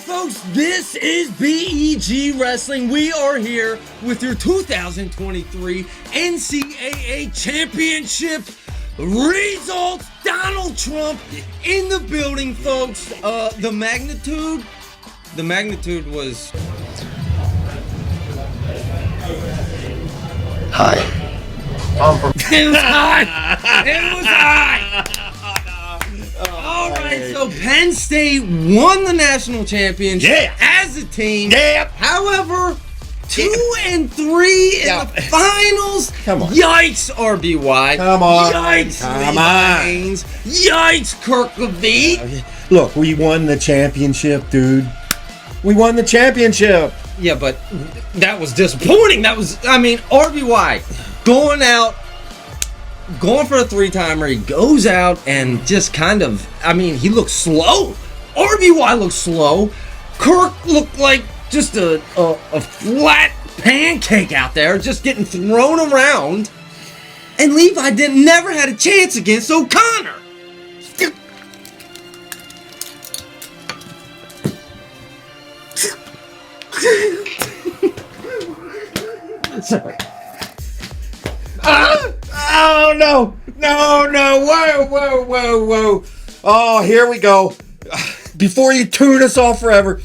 folks, this is BEG Wrestling. We are here with your 2023 NCAA Championship results. Donald Trump in the building, folks. The magnitude was... Hi. It was high. It was high. All right, so Penn State won the national championship as a team. Yeah. However, 2 and 3 in the finals. Come on. Yikes, RBY. Come on. Yikes, Come Levi on. Haynes. Yikes, Kirk Levine. Look, we won the championship, dude. We won the championship. Yeah, but that was disappointing. RBY going for a 3-timer. He goes out and just he looked slow. RBY looked slow. Kirk looked like just a flat pancake out there, just getting thrown around. And Levi never had a chance against O'Connor. Sorry. Oh, no. Whoa. Oh, here we go. Before you tune us off forever,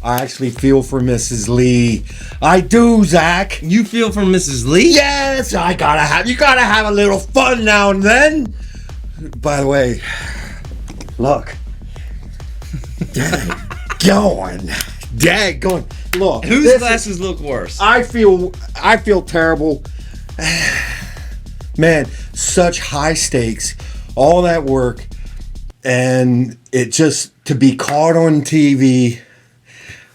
I actually feel for Mrs. Lee. I do, Zach. You feel for Mrs. Lee? Yes, you gotta have a little fun now and then. By the way, look. Daggone. Look. Whose glasses look worse? I feel terrible. Man, such high stakes, all that work, and it just to be caught on TV.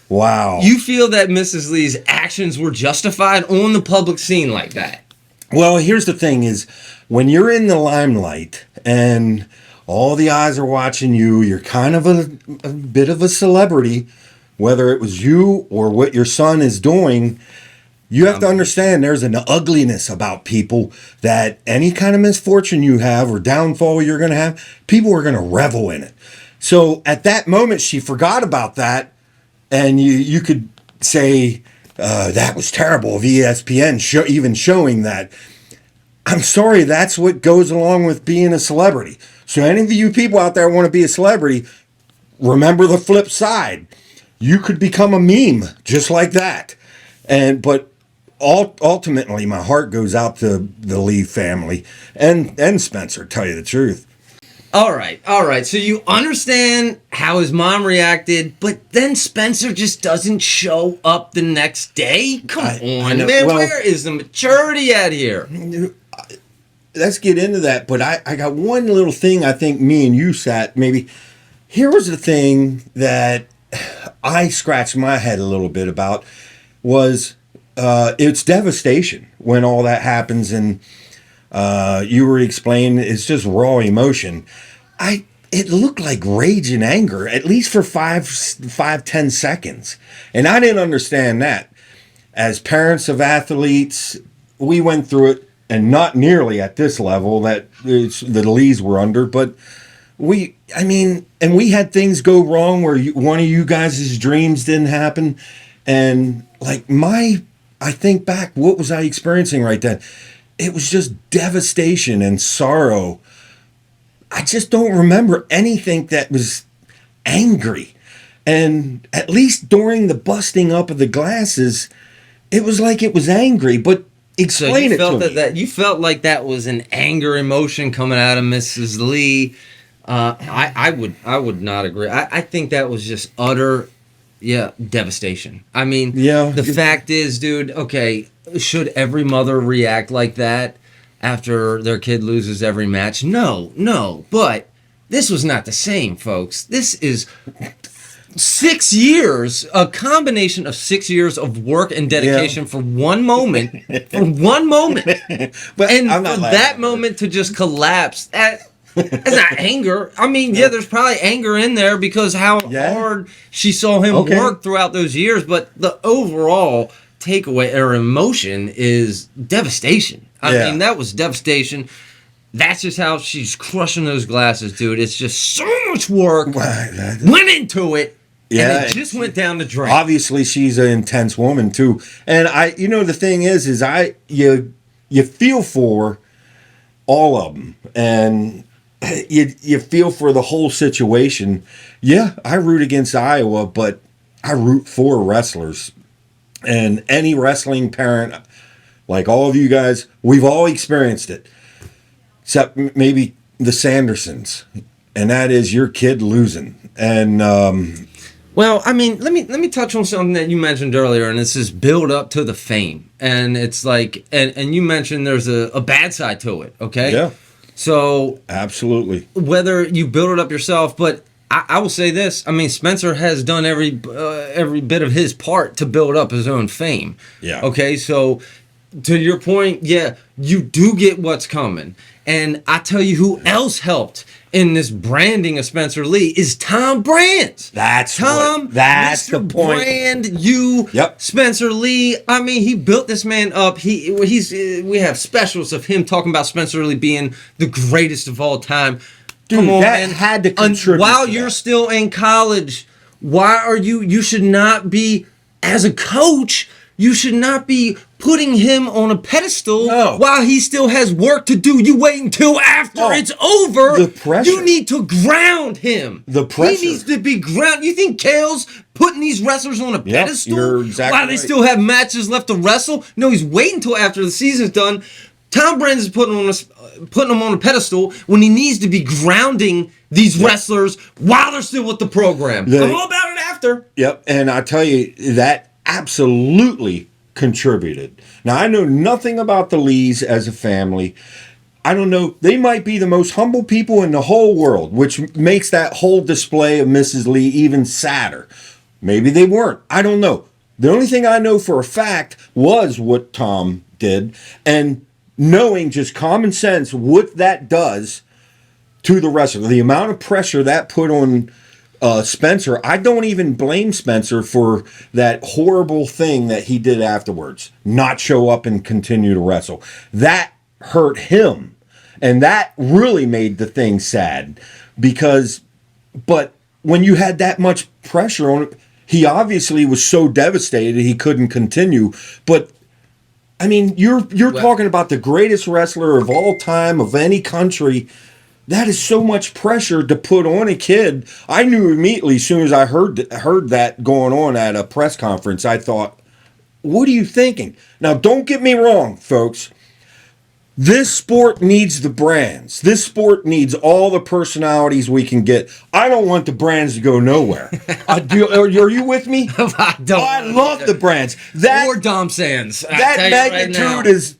Wow. You feel that Mrs. Lee's actions were justified on the public scene like that? Well, here's the thing is, when you're in the limelight and all the eyes are watching you, you're kind of a bit of a celebrity, whether it was you or what your son is doing. You have to understand there's an ugliness about people that any kind of misfortune you have or downfall you're going to have, people are going to revel in it. So at that moment, she forgot about that. And you could say that was terrible of ESPN even showing that. I'm sorry, that's what goes along with being a celebrity. So any of you people out there want to be a celebrity, remember the flip side. You could become a meme just like that. But ultimately, my heart goes out to the Lee family and Spencer, tell you the truth. All right. So you understand how his mom reacted, but then Spencer just doesn't show up the next day? Come on, man. Well, where is the maturity at here? Let's get into that, but I got one little thing I think me and you sat maybe. Here was the thing that I scratched my head a little bit about was it's devastation when all that happens, and you were explaining it's just raw emotion. It looked like rage and anger, at least for 5-10 seconds. And I didn't understand that. As parents of athletes, we went through it, and not nearly at this level that the Lees were under, but we had things go wrong where one of you guys' dreams didn't happen. And I think back, what was I experiencing right then? It was just devastation and sorrow. I just don't remember anything that was angry. And at least during the busting up of the glasses, it was like it was angry. But explain it to me. You felt like that was an anger emotion coming out of Mrs. Lee. I would not agree. I think that was just utter devastation. The fact is, dude, okay, should every mother react like that after their kid loses every match? No, but this was not the same, folks. This is 6 years, a combination of 6 years of work and dedication for one moment, but and for that moment to just collapse, it's not anger. There's probably anger in there because how hard she saw him work throughout those years, but the overall takeaway or emotion is devastation. That was devastation. That's just how she's crushing those glasses, dude. It's just so much work went into it. Yeah, and it just went down the drain. Obviously, she's an intense woman too. And the thing is you feel for all of them, and you feel for the whole situation. Yeah, I root against Iowa, but I root for wrestlers. And any wrestling parent, like all of you guys, we've all experienced it, except maybe the Sandersons, and that is your kid losing. And well, I mean, let me touch on something that you mentioned earlier, and this is build up to the fame. And it's like, and you mentioned there's a bad side to it, okay? Yeah. So absolutely, whether you build it up yourself, but I will say this: I mean, Spencer has done every bit of his part to build up his own fame. Yeah. Okay, so to your point, yeah, you do get what's coming, and I tell you, who else helped in this branding of Spencer Lee is Tom Brands. That's Mr. the point. Yep. Spencer Lee. I mean, he built this man up. We have specials of him talking about Spencer Lee being the greatest of all time. Dude, come on, that man. had to contribute. While to you're that. still in college, why are you should not be, as a coach, you should not be putting him on a pedestal while he still has work to do. You wait until after it's over. The pressure. You need to ground him. The pressure. He needs to be ground. You think Kale's putting these wrestlers on a pedestal you're exactly while they right. still have matches left to wrestle? No, he's waiting until after the season's done. Tom Brands is putting them on a pedestal when he needs to be grounding these wrestlers while they're still with the program. I'm all about it after. Yep, and I tell you, that absolutely contributed. Now, I know nothing about the Lees as a family. I don't know. They might be the most humble people in the whole world, which makes that whole display of Mrs. Lee even sadder. Maybe they weren't. I don't know. The only thing I know for a fact was what Tom did, and knowing just common sense what that does to the wrestler, the amount of pressure that put on Spencer. I don't even blame Spencer for that horrible thing that he did afterwards, not show up and continue to wrestle. That hurt him, and that really made the thing sad but when you had that much pressure on it, he obviously was so devastated he couldn't continue. But I mean, you're talking about the greatest wrestler of all time, of any country. That is so much pressure to put on a kid. I knew immediately as soon as I heard that going on at a press conference, I thought, what are you thinking? Now, don't get me wrong, folks. This sport needs the brands. This sport needs all the personalities we can get. I don't want the brands to go nowhere. Are you with me? I love the brands. Or Dom Sands. That magnitude is...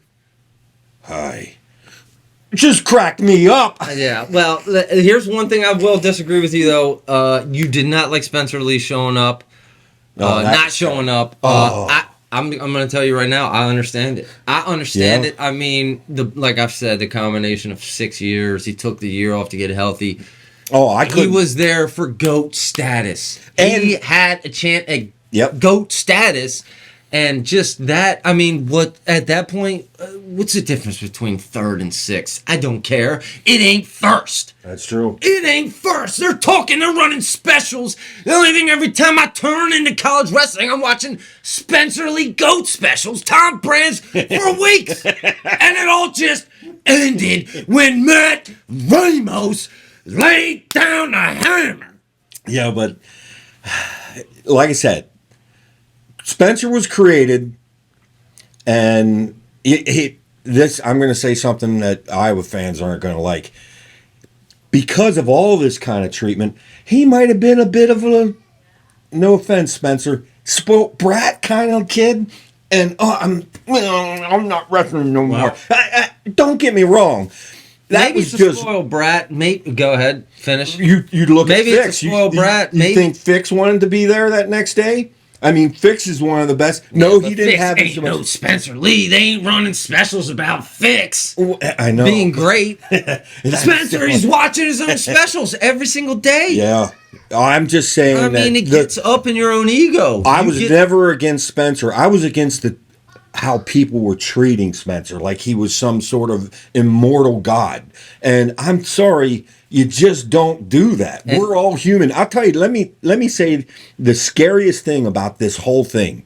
Hi. Just cracked me up. Yeah, well, here's one thing I will disagree with you, though. You did not like Spencer Lee showing up. Not showing up. I'm going to tell you right now, I understand it. I understand it. I mean, like I've said, the combination of 6 years, he took the year off to get healthy. He was there for GOAT status. And he had a chance at GOAT status. And just that, I mean, what at that point, what's the difference between third and sixth? I don't care. It ain't first. That's true. It ain't first. They're running specials. The only thing, every time I turn into college wrestling, I'm watching Spencer Lee GOAT specials, Tom Brands for weeks. And it all just ended when Matt Ramos laid down the hammer. Yeah, but like I said, Spencer was created, and I'm going to say something that Iowa fans aren't going to like. Because of all this kind of treatment, he might have been a bit of a, no offense, Spencer, spoiled brat kind of kid. And I'm not wrestling no more. Don't get me wrong. That maybe was it's a spoiled brat. Go ahead, finish. You look maybe at Fix. It's a spoiled brat. You think Fix wanted to be there that next day? I mean, Fix is one of the best. No, he didn't have as much. No, Spencer Lee. They ain't running specials about Fix. I know. Being great. Spencer, he's watching his own specials every single day. Yeah. I'm just saying I mean, it gets up in your own ego. I was never against Spencer. I was against how people were treating Spencer like he was some sort of immortal god. And I'm sorry, you just don't do that. And we're all human. I'll tell you, let me say the scariest thing about this whole thing.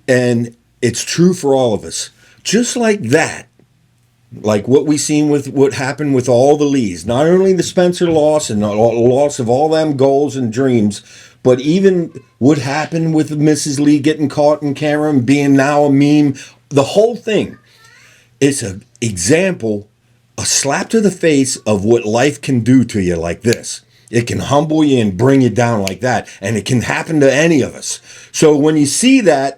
And it's true for all of us. Just like that, like what we seen with what happened with all the Lees, not only the Spencer loss and the loss of all them goals and dreams, but even what happened with Mrs. Lee getting caught in camera and being now a meme, the whole thing is an example, a slap to the face of what life can do to you like this. It can humble you and bring you down like that, and it can happen to any of us. So when you see that,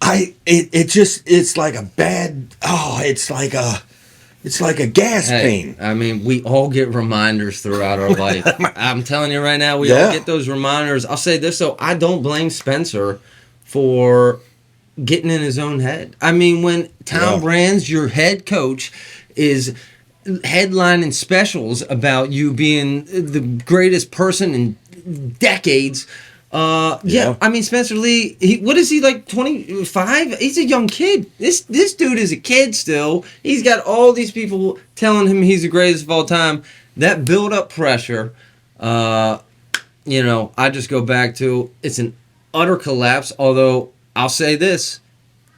it's like a bad, it's like a gas pain. I mean, we all get reminders throughout our life. I'm telling you right now, we all get those reminders. I'll say this, though. I don't blame Spencer for getting in his own head. I mean, when Tom Brands, your head coach, is headlining specials about you being the greatest person in decades. I mean, Spencer Lee, what is he, like 25? He's a young kid. This dude is a kid still. He's got all these people telling him he's the greatest of all time. That build-up pressure, I just go back to, it's an utter collapse, although I'll say this,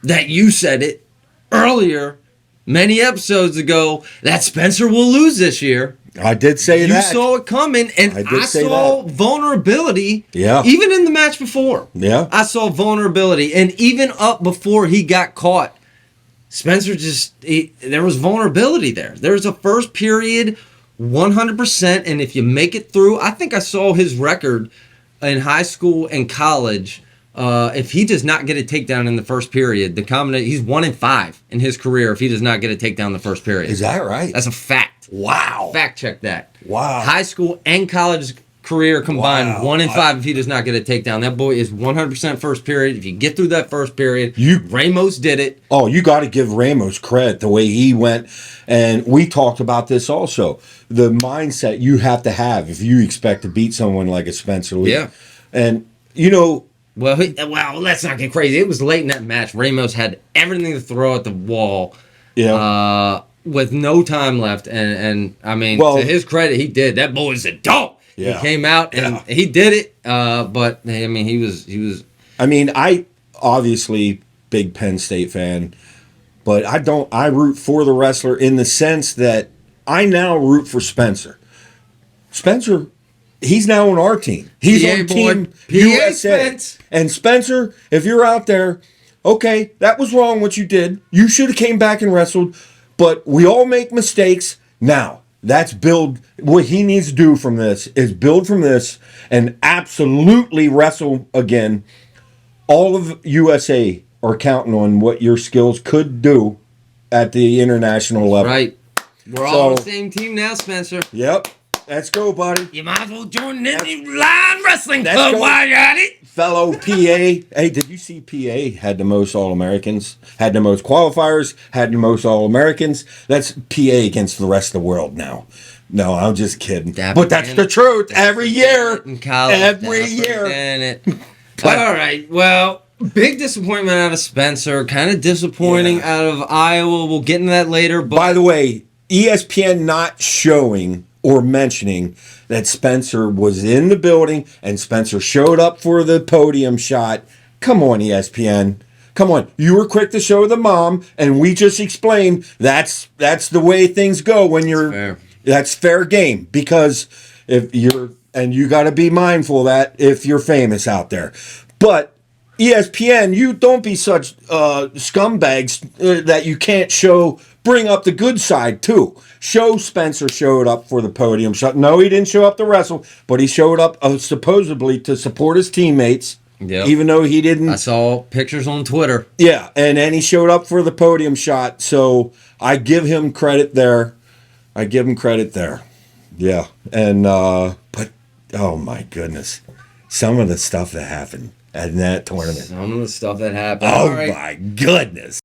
that you said it earlier, many episodes ago, that Spencer will lose this year. I did say that. You saw it coming, and I saw vulnerability. Yeah. Even in the match before. Yeah. I saw vulnerability. And even up before he got caught, Spencer there was vulnerability there. There's a first period, 100%. And if you make it through, I think I saw his record in high school and college. If he does not get a takedown in the first period, he's 1-5 in his career if he does not get a takedown in the first period. Is that right? That's a fact. Wow. Fact check that. Wow. High school and college career combined, 1-5 if he does not get a takedown. That boy is 100% first period. If you get through that first period, Ramos did it. Oh, you got to give Ramos credit the way he went. And we talked about this also. The mindset you have to have if you expect to beat someone like a Spencer Lee. Yeah. And, Well, let's not get crazy. It was late in that match. Ramos had everything to throw at the wall. Yeah. With no time left, and I mean, to his credit, he did. That boy's a dog. Yeah. He came out and he did it. But I mean, he was. I mean, I obviously big Penn State fan, but I root for the wrestler in the sense that I now root for Spencer. Spencer, he's now on our team. He's on Team USA. Spence. And Spencer, if you're out there, okay, that was wrong what you did. You should have came back and wrestled. But we all make mistakes. Now, what he needs to do from this is build from this and absolutely wrestle again. All of USA are counting on what your skills could do at the international level. Right. We're all on the same team now, Spencer. Yep. Let's go, buddy. You might as well join any line wrestling club while you're at it. Fellow PA. Hey, did you see PA had the most All-Americans, had the most qualifiers, had the most All-Americans? That's PA against the rest of the world now. No, I'm just kidding. But that's the truth. Every year. In college. Every year. All right. Well, big disappointment out of Spencer. Kind of disappointing out of Iowa. We'll get into that later. But by the way, ESPN not showing or mentioning that Spencer was in the building and Spencer showed up for the podium shot. Come on, ESPN. Come on. You were quick to show the mom, and we just explained that's the way things go when you're... That's fair game, because if you're... And you got to be mindful of that if you're famous out there. But ESPN, you don't be such scumbags that you can't bring up the good side too. Show Spencer showed up for the podium shot. No, he didn't show up to wrestle, but he showed up supposedly to support his teammates. Yep. Even though he didn't. I saw pictures on Twitter. Yeah, and then he showed up for the podium shot. So I give him credit there. Yeah, and but oh my goodness, some of the stuff that happened in that tournament. Some of the stuff that happened. Oh my goodness.